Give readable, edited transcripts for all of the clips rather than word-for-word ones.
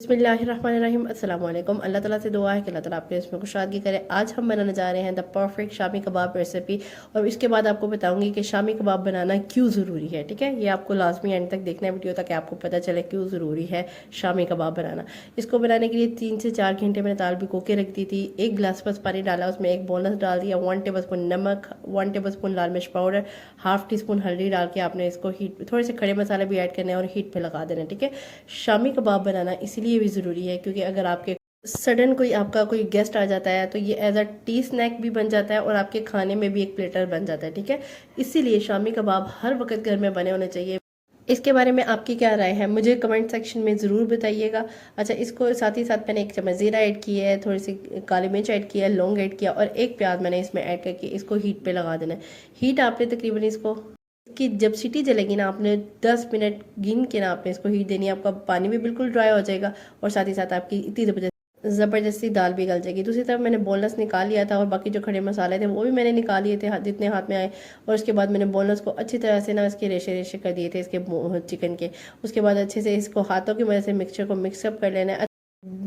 बिस्मिल्लाहिर्रहमानिर्रहीम अस्सलाम वालेकुम। अल्लाह ताला से दुआ है कि अल्लाह ताला आपके इसमें खुशहादगी करे। आज हम बनाने जा रहे हैं the perfect shami kebab recipe, और इसके बाद आपको बताऊंगी कि शामी कबाब बनाना क्यों ज़रूरी है। ठीक है, ये आपको लाजमी एंड तक देखना है वीडियो, ताकि आपको पता चले क्यों ज़रूरी है शामी कबाब बनाना। इसको बनाने के लिए 3 से 4 घंटे मैंने दाल भिगो के रख दी थी। 1 गिलास बस पानी डाला, उसमें 1 बोनस डाल दिया, 1 टेबल स्पून नमक, 1 टेबल स्पून लाल मिर्च पाउडर, हाफ टी स्पून हल्दी डाल के आपने इसको हीट, थोड़े से खड़े मसाले भी ऐड करने हैं और हीट पे लगा देना। ठीक है, शामी कबाब बनाना इसीलिए भी ज़रूरी है क्योंकि अगर आपके सडन कोई आपका कोई गेस्ट आ जाता है तो ये एज अ टी स्नैक भी बन जाता है और आपके खाने में भी एक प्लेटर बन जाता है। ठीक है, इसीलिए शामी कबाब हर वक्त घर में बने होने चाहिए। इसके बारे में आपकी क्या राय है, मुझे कमेंट सेक्शन में ज़रूर बताइएगा। अच्छा, इसको साथ ही साथ मैंने 1 चम्मच ज़ीरा ऐड की है, थोड़ी सी काली मिर्च ऐड किया है, लौंग ऐड किया और 1 प्याज मैंने इसमें ऐड करके इसको हीट पे लगा देना है। हीट आपने तकरीबन इसको कि जब सीटी जलेगी ना, आपने 10 मिनट गिन के ना आपने इसको हीट देनी है। आपका पानी भी बिल्कुल ड्राई हो जाएगा और साथ ही साथ आपकी इतनी ज़बरदस्ती दाल भी गल जाएगी। दूसरी तरफ मैंने बोनलेस निकाल लिया था और बाकी जो खड़े मसाले थे वो भी मैंने निकाल लिए थे जितने हाथ में आए। और उसके बाद मैंने बोनलेस को अच्छी तरह से ना इसके रेशे रेशे कर दिए थे इसके चिकन के। उसके बाद अच्छे से इसको हाथों की मदद से मिक्सचर को मिक्सअप कर लेना है।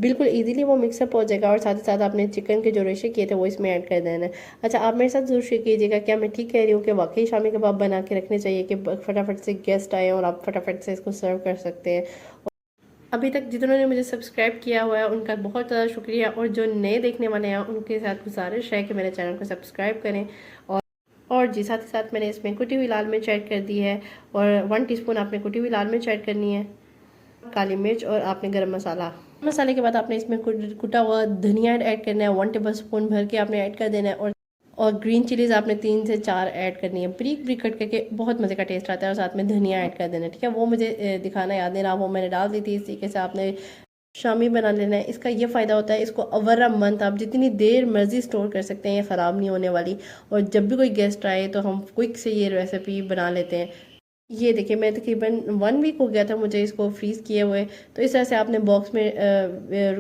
बिल्कुल इजीली वो मिक्सअप हो जाएगा और साथ ही साथ आपने चिकन के जो रेशे किए थे वो इसमें ऐड कर देना है। अच्छा, आप मेरे साथ जरूर शेयर कीजिएगा क्या मैं ठीक कह रही हूँ कि वाकई शामी कबाब बना के रखने चाहिए कि फटाफट से गेस्ट आए और आप फटाफट से इसको सर्व कर सकते हैं। अभी तक जितनों ने मुझे सब्सक्राइब किया हुआ है उनका बहुत ज़्यादा शुक्रिया, और जो नए देखने वाले हैं उनके साथ गुजारिश है कि मेरे चैनल को सब्सक्राइब करें। और जी, साथ ही साथ मैंने इसमें कुटी हुई लाल मिर्च ऐड कर दी है और 1 टीस्पून आपने कुटी हुई लाल मिर्च ऐड करनी है, काली मिर्च और आपने गरम मसाला। मसाले के बाद आपने इसमें कुटा हुआ धनिया ऐड करना है, 1 टेबल स्पून भर के आपने ऐड कर देना है। और ग्रीन चिलीज़ आपने 3 से 4 ऐड करनी है, ब्रीक ब्रीक कट करके, बहुत मज़े का टेस्ट आता है। और साथ में धनिया ऐड कर देना है। ठीक है, वो मुझे दिखाना याद नहीं रहा, वो मैंने डाल दी थी। इस तरीके से आपने शामी बना लेना है। इसका ये फ़ायदा होता है, इसको ओवर अ मंथ आप जितनी देर मर्जी स्टोर कर सकते हैं, ये ख़राब नहीं होने वाली। और जब भी कोई गेस्ट आए तो हम क्विक से ये रेसिपी बना लेते हैं। ये देखिए, मैं तकरीबन 1 वीक हो गया था मुझे इसको फ्रीज़ किए हुए। तो इस तरह से आपने बॉक्स में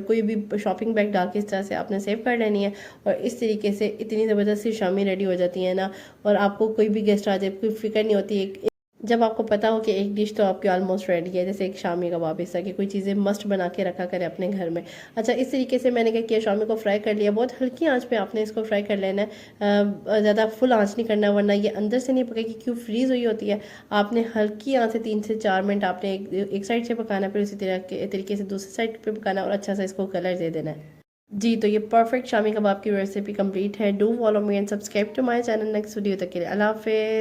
कोई भी शॉपिंग बैग डाल के इस तरह से आपने सेव कर लेनी है। और इस तरीके से इतनी ज़बरदस्त सी शामी रेडी हो जाती है ना, और आपको कोई भी गेस्ट आ जाए कोई फिक्र नहीं होती है। जब आपको पता हो कि एक डिश तो आपकी ऑलमोस्ट रेडी है, जैसे एक शामी कबाब, इस तरह की कोई चीज़ें मस्ट बना के रखा करें अपने घर में। अच्छा, इस तरीके से मैंने क्या किया, शामी को फ्राई कर लिया। बहुत हल्की आंच पे आपने इसको फ्राई कर लेना है, ज़्यादा फुल आंच नहीं करना, वरना ये अंदर से नहीं पकेगी, क्यों फ्रीज़ हुई होती है। आपने हल्की आंच से 3 से 4 मिनट आपने एक साइड से पकाना, फिर उसी तरह के तरीके से दूसरी साइड पर पकाना और अच्छा सा इसको कलर दे देना है। जी, तो ये परफेक्ट शामी कबाब की रेसिपी कंप्लीट है। Do follow me and subscribe to my channel. Next video तक के लिए अल्लाह हाफिज़।